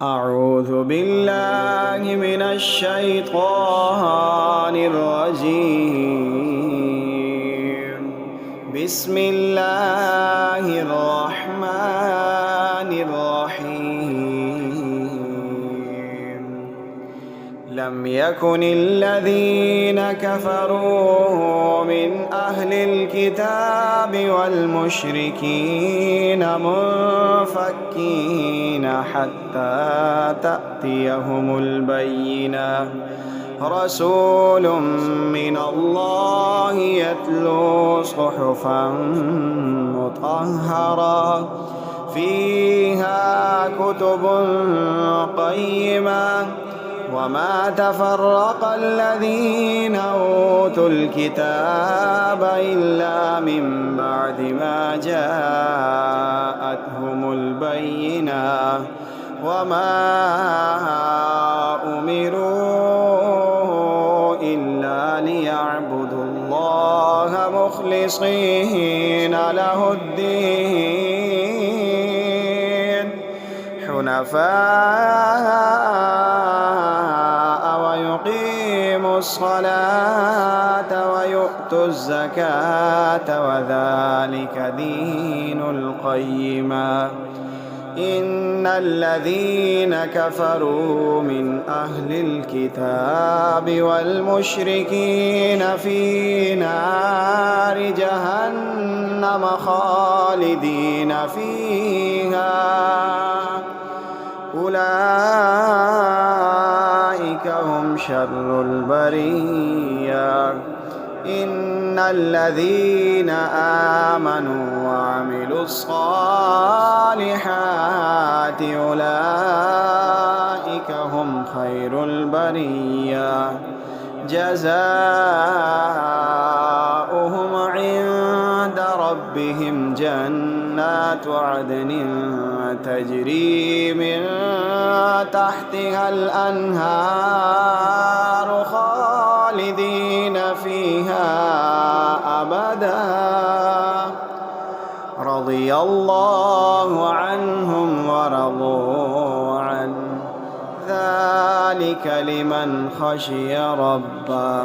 أعوذ بالله من الشيطان الرجيم. بسم الله الرحمن الرحيم. لم يكن الذين كفروا من أهل الكتاب والمشركين منفكين حتى تأتيهم البينة. رسول من الله يتلو صحفا مطهرة فيها كتب قيمة وما تفرق الذين أوتوا الكتاب إلا من بعد ما جاءتهم البينة وما أمروا إلا ليعبدوا الله مخلصين له الدين حنفاء ويقيموا الصلاة ويؤتوا الزكاة وذلك دين القيمة. إن الذين كفروا من أهل الكتاب والمشركين في نار جهنم خالدين فيها أولئك هم شر البرية. إن الذين آمنوا وعملوا الصالحات أولئك هم خير البرية. جزاؤهم عند ربهم جنات عدن تجري من تحتها الأنهار خالدين فيها أبدا. رضي الله عنهم ورضوا عنه ذلك لمن خشي ربه.